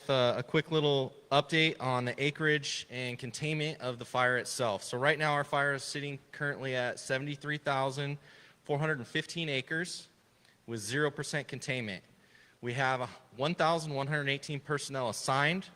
A quick little update on the acreage and containment of the fire itself. So right now our fire is sitting currently at 73,415 acres with 0% containment. We have 1,118 personnel assigned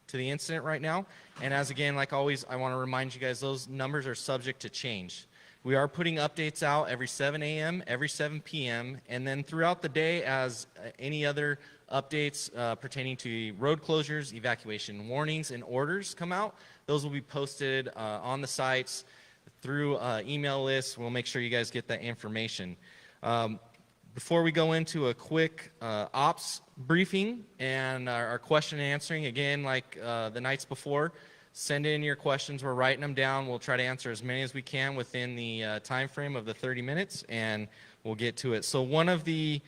to the incident right now. And as again, like always, I want to remind you guys, those numbers are subject to change. We are putting updates out every 7 a.m., every 7 p.m., and then throughout the day as any other updates pertaining to road closures, evacuation warnings, and orders come out. Those will be posted on the sites through email lists. We'll make sure you guys get that information. Before we go into a quick ops briefing and our question and answering, again, like the nights before, send in your questions. We're writing them down. We'll try to answer as many as we can within the time frame of the 30 minutes, and we'll get to it. So one of the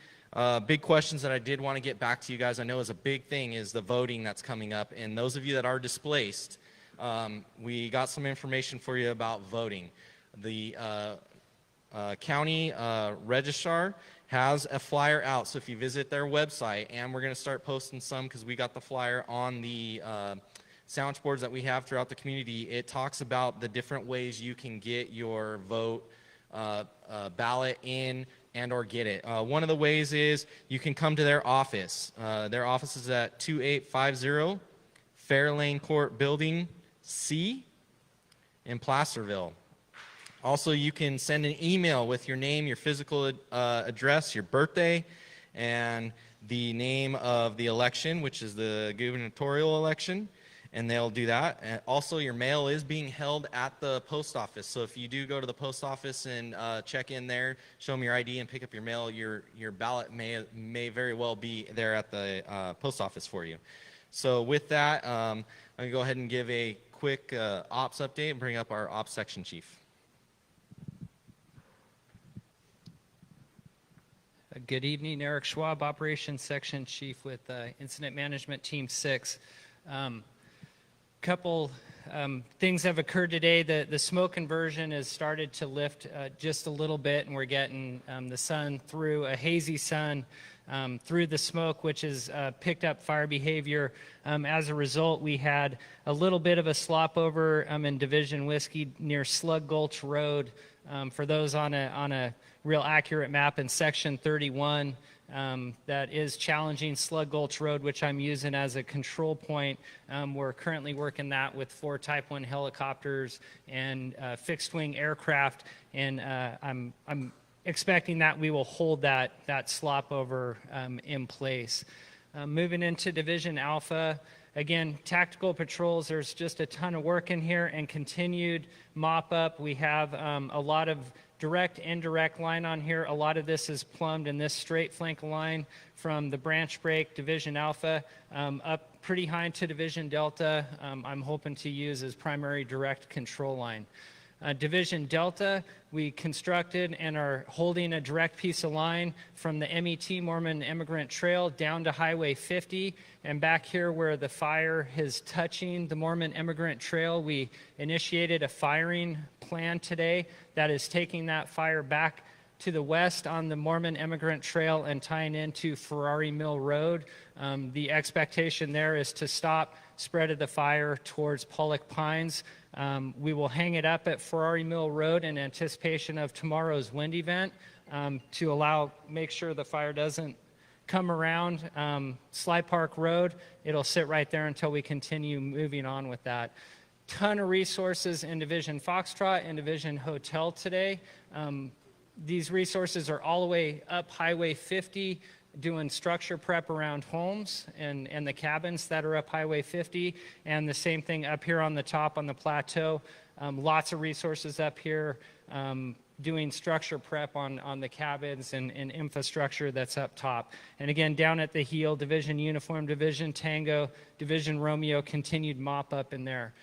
big questions that I did want to get back to you guys, I know is a big thing, is the voting that's coming up. And those of you that are displaced, we got some information for you about voting. The county registrar has a flyer out. So if you visit their website, and we're going to start posting some because we got the flyer on the sandwich boards that we have throughout the community, it talks about the different ways you can get your vote ballot in and or get it. One of the ways is you can come to their office. Their office is at 2850 Fairlane Court Building C in Placerville. Also, you can send an email with your name, your physical address, your birthday, and the name of the election, which is the gubernatorial election, and they'll do that. And also, your mail is being held at the post office. So if you do go to the post office and check in there, show them your ID and pick up your mail, your ballot may very well be there at the post office for you. So with that, I'm going to go ahead and give a quick ops update and bring up our ops section chief. Good evening, Eric Schwab, Operations Section Chief with Incident Management Team 6. Couple things have occurred today. The smoke conversion has started to lift just a little bit, and we're getting the sun through, a hazy sun through the smoke, which has picked up fire behavior. As a result, we had a little bit of a slop over in Division Whiskey near Slug Gulch Road. For those on a real accurate map in Section 31, that is challenging Slug Gulch Road, which I'm using as a control point. We're currently working that with 4 Type 1 helicopters and fixed-wing aircraft, and I'm expecting that we will hold that slop over in place. Moving into Division Alpha, again, tactical patrols, there's just a ton of work in here, and continued mop up. We have a lot of direct, indirect line on here. A lot of this is plumbed in this straight flank line from the branch break, Division Alpha, up pretty high to Division Delta. I'm hoping to use as primary direct control line. Division Delta, we constructed and are holding a direct piece of line from the MET Mormon Immigrant Trail down to Highway 50, and back here where the fire is touching the Mormon Immigrant Trail, we initiated a firing plan today that is taking that fire back to the west on the Mormon Immigrant Trail and tying into Ferrari Mill Road. The expectation there is to stop spread of the fire towards Pollock Pines. We will hang it up at Ferrari Mill Road in anticipation of tomorrow's wind event to make sure the fire doesn't come around Sly Park Road. It'll sit right there until we continue moving on with that. Ton of resources in Division Foxtrot and Division Hotel today. These resources are all the way up Highway 50, doing structure prep around homes and the cabins that are up Highway 50, and the same thing up here on the top on the plateau. Lots of resources up here doing structure prep on the cabins and infrastructure that's up top. And again, down at the heel, Division Uniform, Division Tango, Division Romeo, continued mop up in there.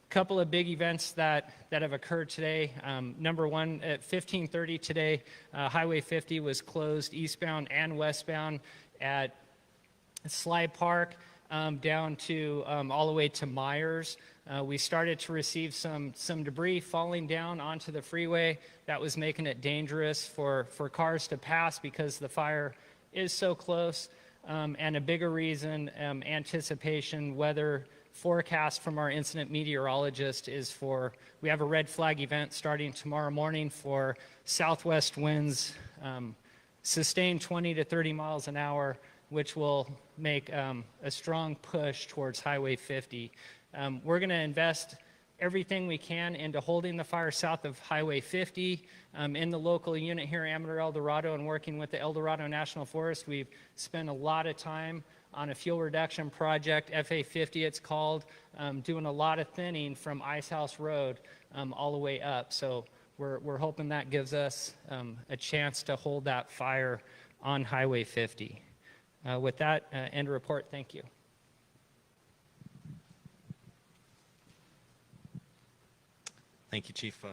Couple of big events that have occurred today. Number one, at 15:30 today, Highway 50 was closed eastbound and westbound at Sly Park down to all the way to Meyers. We started to receive some debris falling down onto the freeway that was making it dangerous for cars to pass because the fire is so close. and a bigger reason, anticipation, weather forecast from our incident meteorologist is we have a red flag event starting tomorrow morning for southwest winds, sustained 20 to 30 miles an hour, which will make a strong push towards Highway 50. We're going to invest everything we can into holding the fire south of Highway 50. In the local unit here, Amador, El Dorado, and working with the El Dorado National Forest, we've spent a lot of time on a fuel reduction project, FA50 it's called, doing a lot of thinning from Icehouse Road all the way up. So we're hoping that gives us a chance to hold that fire on Highway 50. With that, end report. Thank you. Thank you, Chief.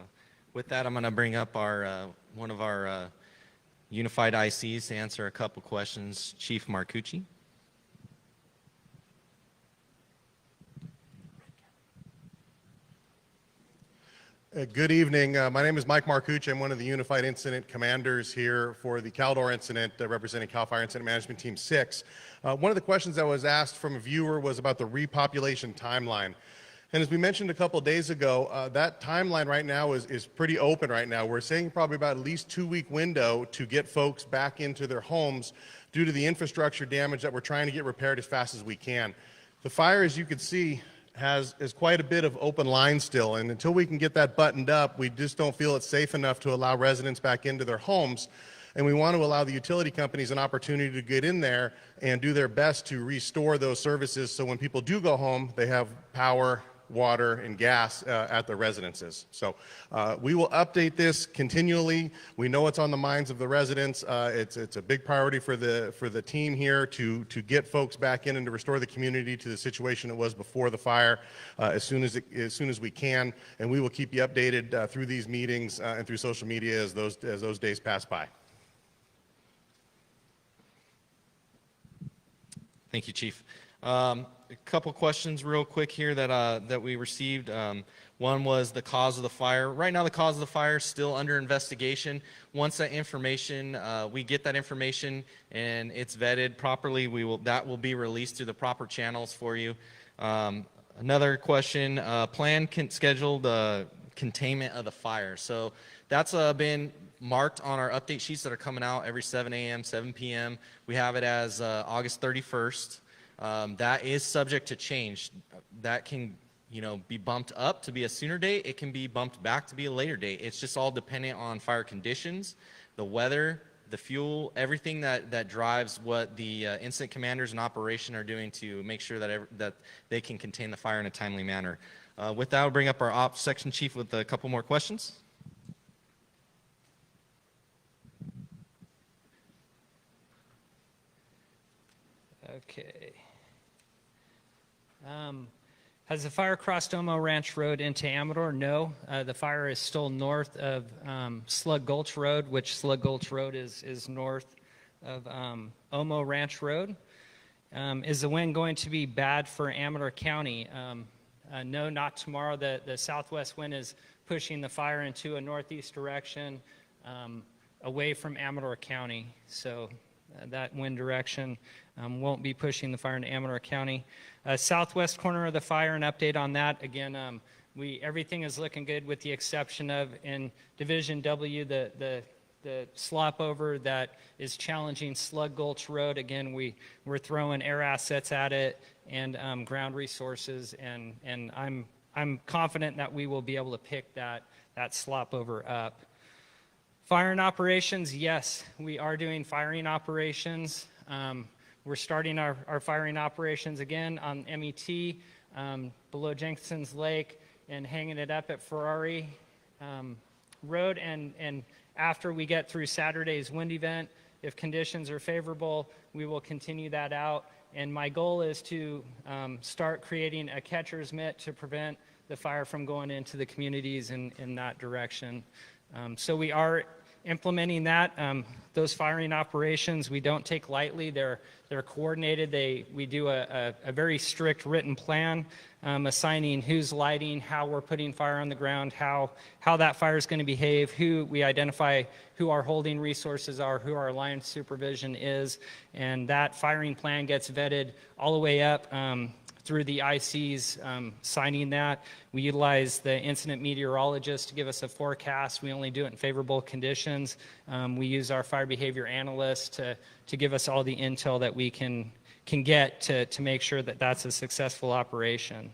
With that, I'm going to bring up one of our unified ICs to answer a couple questions. Chief Marcucci. Good evening. My name is Mike Marcucci. I'm one of the Unified Incident Commanders here for the Caldor incident, representing CAL FIRE Incident Management Team 6. One of the questions that was asked from a viewer was about the repopulation timeline. And as we mentioned a couple days ago, that timeline right now is pretty open right now. We're saying probably about at least 2-week window to get folks back into their homes due to the infrastructure damage that we're trying to get repaired as fast as we can. The fire, as you can see, is quite a bit of open line still, and until we can get that buttoned up, we just don't feel it's safe enough to allow residents back into their homes. And we want to allow the utility companies an opportunity to get in there and do their best to restore those services so when people do go home, they have power, water, and gas at their residences. So we will update this continually. We know it's on the minds of the residents. It's a big priority for the team here to get folks back in and to restore the community to the situation it was before the fire as soon as we can. And we will keep you updated through these meetings and through social media as those days pass by. Thank you, Chief. A couple questions real quick here that we received. One was the cause of the fire. Right now, the cause of the fire is still under investigation. Once that information, we get that information and it's vetted properly, that will be released through the proper channels for you. Another question, scheduled containment of the fire. So that's been marked on our update sheets that are coming out every 7 a.m., 7 p.m. We have it as August 31st. That is subject to change. That can, be bumped up to be a sooner date. It can be bumped back to be a later date. It's just all dependent on fire conditions, the weather, the fuel, everything that drives what the incident commanders and operation are doing to make sure that they can contain the fire in a timely manner. With that, I'll bring up our ops section chief with a couple more questions. Okay. Has the fire crossed Omo Ranch Road into Amador? No. The fire is still north of Slug Gulch Road, which Slug Gulch Road is north of Omo Ranch Road. Is the wind going to be bad for Amador County? No, not tomorrow. The southwest wind is pushing the fire into a northeast direction away from Amador County. So that wind direction won't be pushing the fire into Amador County. Southwest corner of the fire, an update on that. Again, everything is looking good with the exception of in Division W, the slop over that is challenging Slug Gulch Road. Again, we're throwing air assets at it and ground resources, and I'm confident that we will be able to pick that slop over up. Firing operations, yes, we are doing firing operations. We're starting our firing operations again on MET below Jenkinson's Lake and hanging it up at Ferrari Road. And after we get through Saturday's wind event, if conditions are favorable, we will continue that out. And my goal is to start creating a catcher's mitt to prevent the fire from going into the communities in that direction. So we are implementing that. Those firing operations we don't take lightly. They're coordinated. We do a very strict written plan, assigning who's lighting, how we're putting fire on the ground, how that fire is going to behave, we identify who our holding resources are, who our line supervision is, and that firing plan gets vetted all the way up through the ICs signing that. We utilize the incident meteorologist to give us a forecast. We only do it in favorable conditions. We use our fire behavior analyst to give us all the intel that we can get to make sure that that's a successful operation.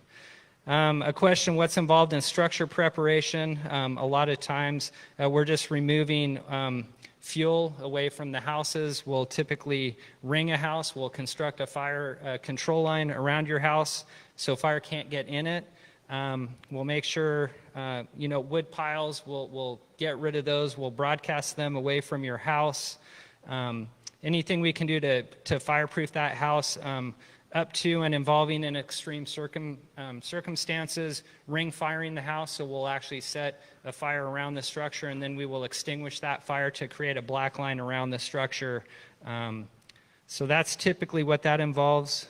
A question, what's involved in structure preparation? A lot of times we're just removing fuel away from the houses. We'll typically ring a house. We'll construct a fire control line around your house so fire can't get in it. We'll make sure, wood piles, we'll get rid of those. We'll broadcast them away from your house. Anything we can do to fireproof that house up to and involving in extreme circumstances, ring firing the house, so we'll actually set a fire around the structure and then we will extinguish that fire to create a black line around the structure. So that's typically what that involves.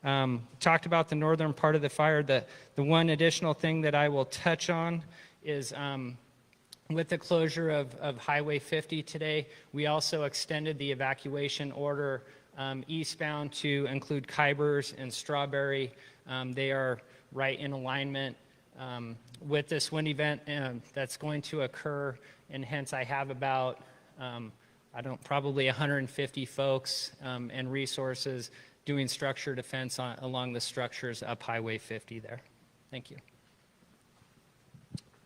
Talked about the northern part of the fire. The one additional thing that I will touch on is with the closure of Highway 50 today, we also extended the evacuation order eastbound to include Kybers and Strawberry. They are right in alignment with this wind event that's going to occur, and hence I have about, probably 150 folks and resources doing structure defense along the structures up Highway 50 there. Thank you.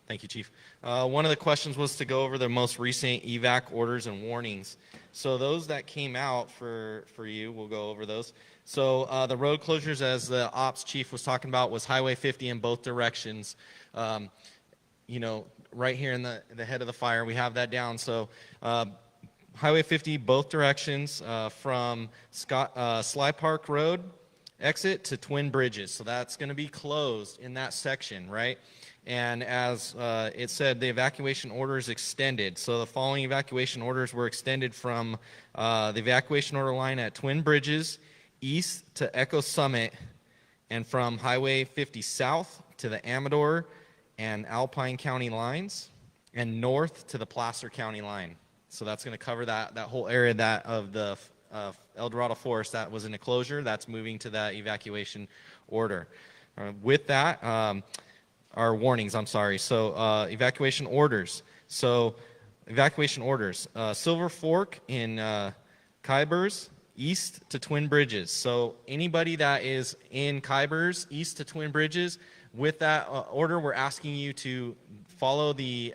Thank you, Chief. One of the questions was to go over the most recent evac orders and warnings. So those that came out for you, we'll go over those. So the road closures, as the ops chief was talking about, was Highway 50 in both directions. Right here in the head of the fire, we have that down. So Highway 50, both directions, from Sly Park Road exit to Twin Bridges. So that's going to be closed in that section, right? And as it said, the evacuation order is extended. So the following evacuation orders were extended from the evacuation order line at Twin Bridges, east to Echo Summit, and from Highway 50 south to the Amador and Alpine County lines, and north to the Placer County line. So that's going to cover that whole area of the El Dorado Forest that was in a closure. That's moving to that evacuation order. With that, our warnings, I'm sorry. So evacuation orders. Silver Fork in Kybers, east to Twin Bridges. So anybody that is in Kybers, east to Twin Bridges, with that order, we're asking you to follow the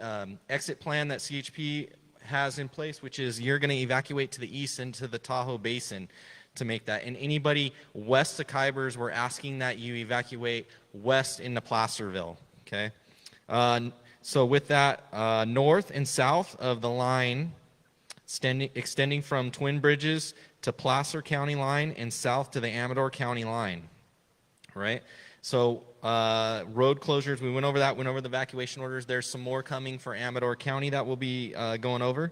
exit plan that CHP has in place, which is you're going to evacuate to the east into the Tahoe Basin to make that. And anybody west of Kybers, we're asking that you evacuate west into Placerville. Okay. So with that, north and south of the line, extending from Twin Bridges to Placer County line and south to the Amador County line. Right. So road closures, we went over that, went over the evacuation orders. There's some more coming for Amador County that we'll be going over.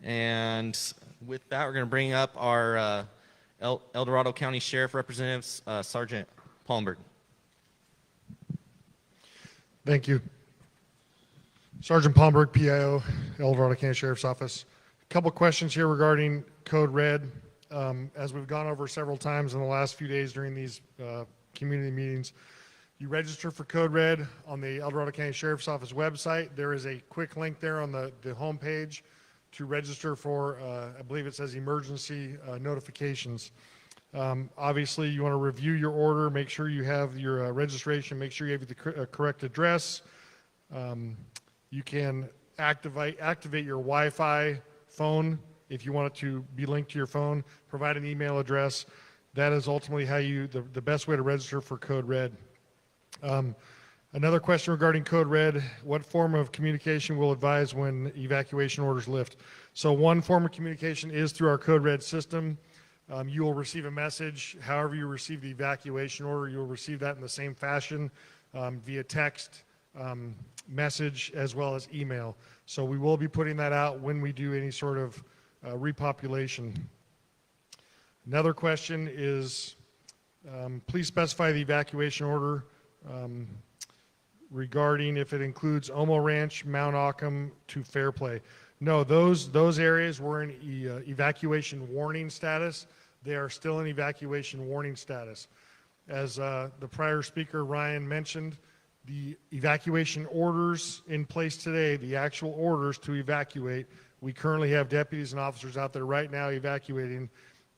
And with that, we're going to bring up our El Dorado County Sheriff Representative, Sergeant Palmberg. Thank you. Sergeant Palmberg, PIO, El Dorado County Sheriff's Office. A couple questions here regarding Code Red. As we've gone over several times in the last few days during these community meetings, you register for Code Red on the El Dorado County Sheriff's Office website. There is a quick link there on the home page to register for, I believe it says emergency notifications. Obviously, you want to review your order, make sure you have your registration, make sure you have the correct address. You can activate your Wi-Fi phone if you want it to be linked to your phone. Provide an email address. That is ultimately how the best way to register for Code Red. Another question regarding Code Red: what form of communication will advise when evacuation orders lift? So one form of communication is through our Code Red system. You will receive a message. However you receive the evacuation order, you will receive that in the same fashion, via text, message as well as email. So we will be putting that out when we do any sort of repopulation. Another question is, please specify the evacuation order regarding if it includes Omo Ranch, Mount Auckham to Fairplay. No, those areas were in evacuation warning status. They are still in evacuation warning status. As the prior speaker, Ryan, mentioned, the evacuation orders in place today, the actual orders to evacuate, we currently have deputies and officers out there right now evacuating,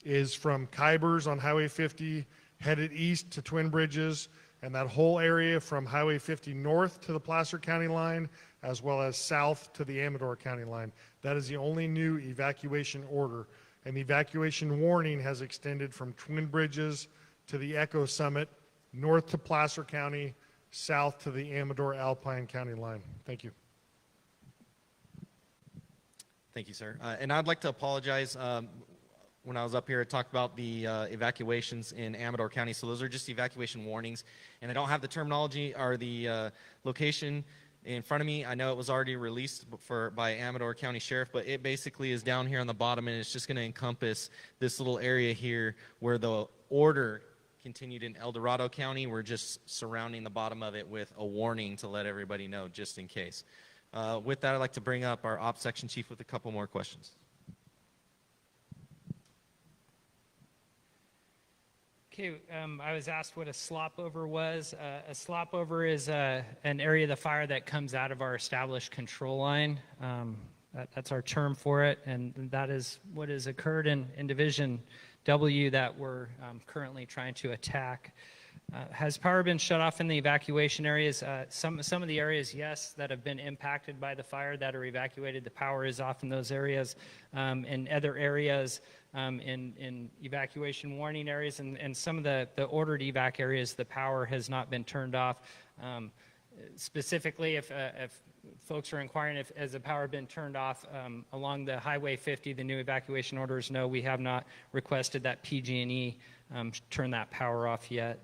is from Kybers on Highway 50, headed east to Twin Bridges, and that whole area from Highway 50 north to the Placer County line, as well as south to the Amador County line. That is the only new evacuation order. And the evacuation warning has extended from Twin Bridges to the Echo Summit, north to Placer County, south to the Amador Alpine County line. Thank you. Thank you, sir. And I'd like to apologize. When I was up here, I talked about the evacuations in Amador County. So those are just evacuation warnings. And I don't have the terminology or the location in front of me. I know it was already released by Amador County Sheriff, but it basically is down here on the bottom, and it's just going to encompass this little area here where the order continued in El Dorado County. We're just surrounding the bottom of it with a warning to let everybody know just in case. With that, I'd like to bring up our Ops Section Chief with a couple more questions. Okay, I was asked what a slop-over was. A slop-over is an area of the fire that comes out of our established control line. That's our term for it, and that is what has occurred in Division W that we're currently trying to attack. Has power been shut off in the evacuation areas? Some of the areas, yes, that have been impacted by the fire that are evacuated, the power is off in those areas. In other areas, in evacuation warning areas and some of the ordered evac areas, the power has not been turned off. Specifically, if folks are inquiring if has the power been turned off along the Highway 50, the new evacuation orders, no, we have not requested that PG&E turn that power off yet.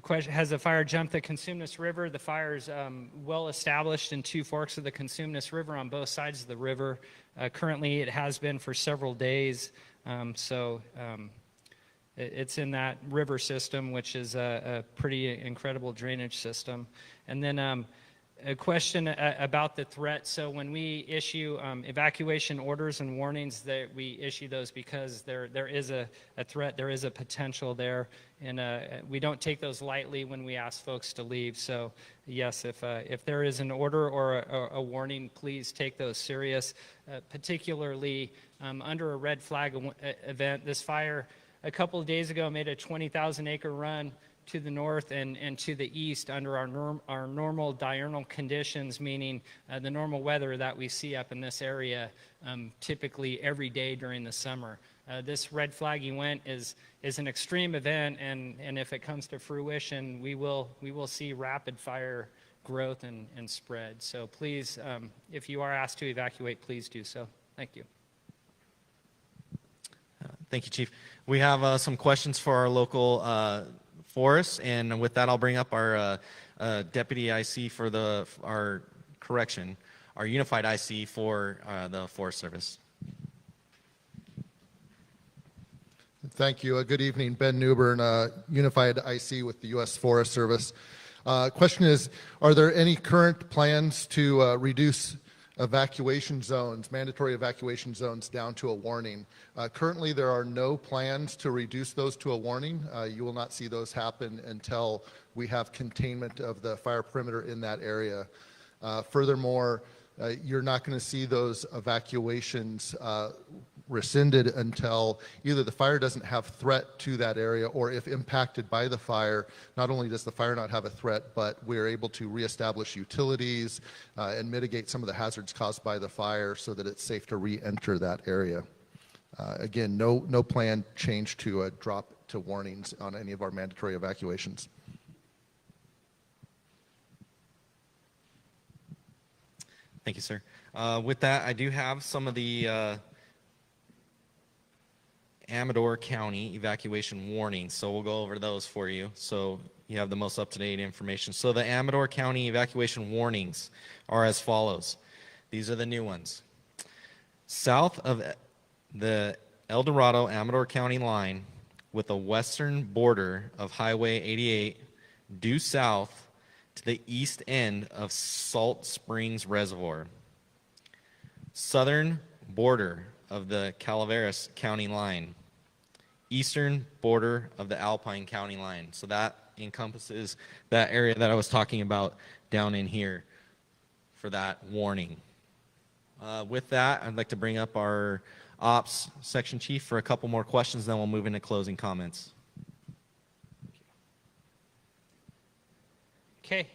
Question, has the fire jumped the Consumnes River? The fire is well established in two forks of the Consumnes River on both sides of the river. Currently, it has been for several days. It's in that river system, which is a pretty incredible drainage system. And then a question about the threat. So when we issue evacuation orders and warnings, that we issue those because there is a threat, there is a potential there, and we don't take those lightly when we ask folks to leave. So yes, if there is an order or a warning, please take those serious, particularly under a red flag event. This fire a couple of days ago made a 20,000 acre run to the north and to the east under our normal diurnal conditions, meaning the normal weather that we see up in this area typically every day during the summer. This red flag event is an extreme event, and if it comes to fruition, we will see rapid fire growth and spread. So please, if you are asked to evacuate, please do so. Thank you. Thank you, Chief. We have some questions for our local forest, and with that, I'll bring up our Deputy IC for our Unified IC for the Forest Service. Thank you. Good evening. Ben Newbern, Unified IC with the U.S. Forest Service. Question is, are there any current plans to reduce evacuation zones, mandatory evacuation zones, down to a warning? Currently, there are no plans to reduce those to a warning. You will not see those happen until we have containment of the fire perimeter in that area. Furthermore, you're not going to see those evacuations rescinded until either the fire doesn't have threat to that area, or if impacted by the fire, not only does the fire not have a threat, but we're able to reestablish utilities and mitigate some of the hazards caused by the fire so that it's safe to re-enter that area. Again, no planned change to drop to warnings on any of our mandatory evacuations. Thank you, sir. With that, I do have some of the Amador County evacuation warnings, so we'll go over those for you. So you have the most up-to-date information. So the Amador County evacuation warnings are as follows. These are the new ones. South of the El Dorado Amador County line with the western border of Highway 88 due south to the east end of Salt Springs Reservoir. Southern border of the Calaveras County line. Eastern border of the Alpine County line. So that encompasses that area that I was talking about down in here for that warning. With that, I'd like to bring up our Ops Section Chief for a couple more questions, then we'll move into closing comments. Okay.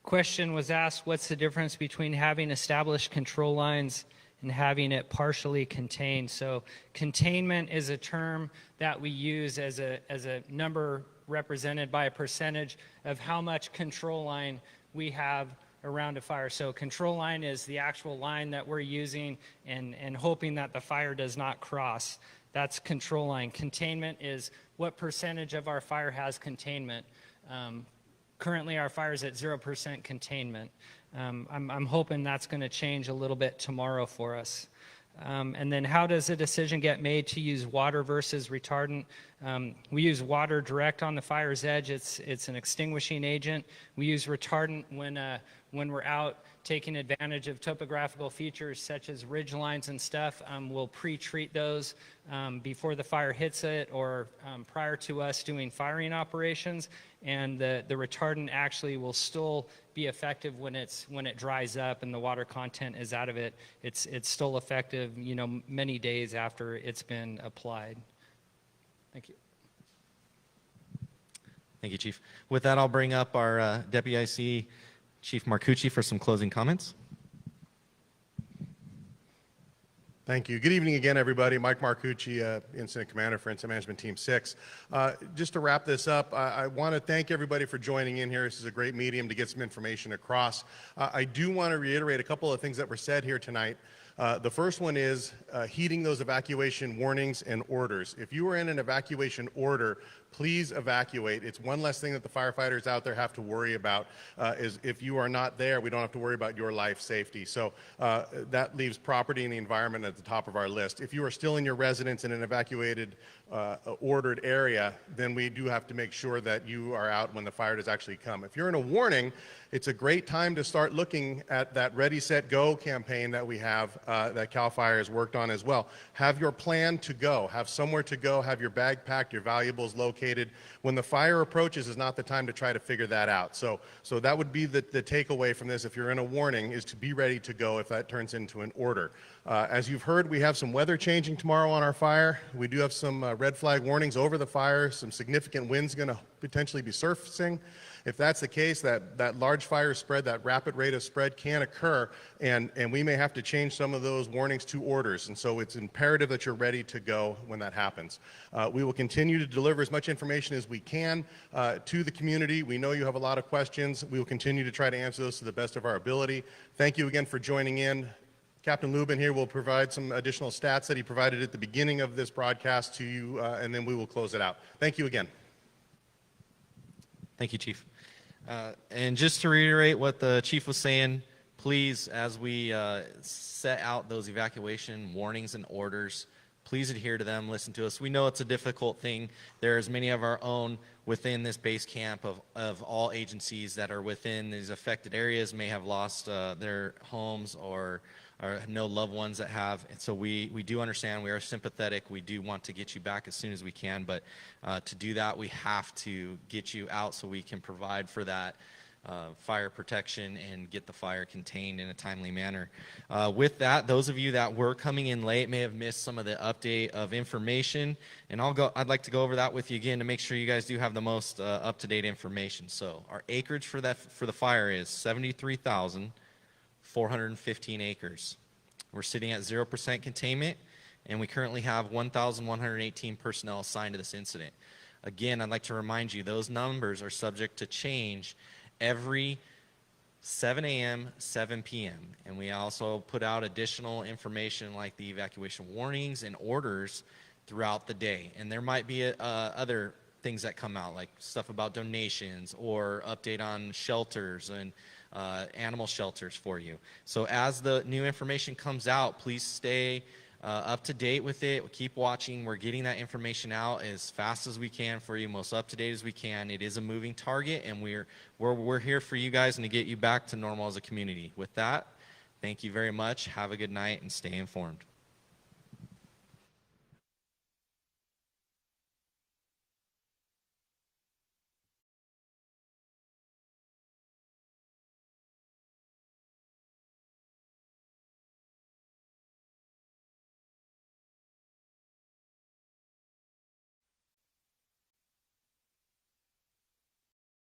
Question was asked, what's the difference between having established control lines and having it partially contained? So containment is a term that we use as a number represented by a percentage of how much control line we have around a fire. So control line is the actual line that we're using and hoping that the fire does not cross. That's control line. Containment is what percentage of our fire has containment. Currently our fire is at 0% containment. I'm hoping that's going to change a little bit tomorrow for us. And then how does a decision get made to use water versus retardant? We use water direct on the fire's edge. It's an extinguishing agent. We use retardant when we're out taking advantage of topographical features such as ridge lines and stuff. We'll pre-treat those before the fire hits it or prior to us doing firing operations. And the retardant actually will still be effective when it dries up and the water content is out of it. It's still effective, many days after it's been applied. Thank you. Thank you, Chief. With that, I'll bring up our Deputy IC, Chief Marcucci, for some closing comments. Thank you. Good evening again, everybody. Mike Marcucci, Incident Commander for Incident Management Team 6. Just to wrap this up, I want to thank everybody for joining in here. This is a great medium to get some information across. I do want to reiterate a couple of things that were said here tonight. The first one is heeding those evacuation warnings and orders. If you are in an evacuation order, please evacuate. It's one less thing that the firefighters out there have to worry about. Is if you are not there, we don't have to worry about your life safety. So that leaves property and the environment at the top of our list. If you are still in your residence in an evacuated, ordered area, then we do have to make sure that you are out when the fire does actually come. If you're in a warning, it's a great time to start looking at that Ready, Set, Go campaign that we have that CAL FIRE has worked on as well. Have your plan to go. Have somewhere to go. Have your bag packed, your valuables located. When the fire approaches is not the time to try to figure that out. So that would be the takeaway from this. If you're in a warning, is to be ready to go if that turns into an order. As you've heard, we have some weather changing tomorrow on our fire. We do have some red flag warnings over the fire. Some significant winds going to potentially be surfacing. If that's the case, that large fire spread, that rapid rate of spread can occur, and we may have to change some of those warnings to orders. And so it's imperative that you're ready to go when that happens. We will continue to deliver as much information as we can to the community. We know you have a lot of questions. We will continue to try to answer those to the best of our ability. Thank you again for joining in. Captain Lubin here will provide some additional stats that he provided at the beginning of this broadcast to you, and then we will close it out. Thank you again. Thank you, Chief. And just to reiterate what the Chief was saying, please, as we set out those evacuation warnings and orders, please adhere to them, listen to us. We know it's a difficult thing. There's many of our own within this base camp of all agencies that are within these affected areas, may have lost their homes or know loved ones that have. And so we do understand, we are sympathetic, we do want to get you back as soon as we can, but to do that, we have to get you out so we can provide for that fire protection and get the fire contained in a timely manner. With that, those of you that were coming in late may have missed some of the update of information, and I'd like to go over that with you again to make sure you guys do have the most up-to-date information. So our acreage for the fire is 73,415 acres. We're sitting at 0% containment, and we currently have 1,118 personnel assigned to this incident. Again, I'd like to remind you, those numbers are subject to change every 7 a.m., 7 p.m. And we also put out additional information like the evacuation warnings and orders throughout the day. And there might be other things that come out, like stuff about donations or update on shelters and animal shelters for you. So as the new information comes out, please stay up to date with it. Keep watching. We're getting that information out as fast as we can for you, most up to date as we can. It is a moving target, and we're here for you guys and to get you back to normal as a community. With that, thank you very much. Have a good night and stay informed.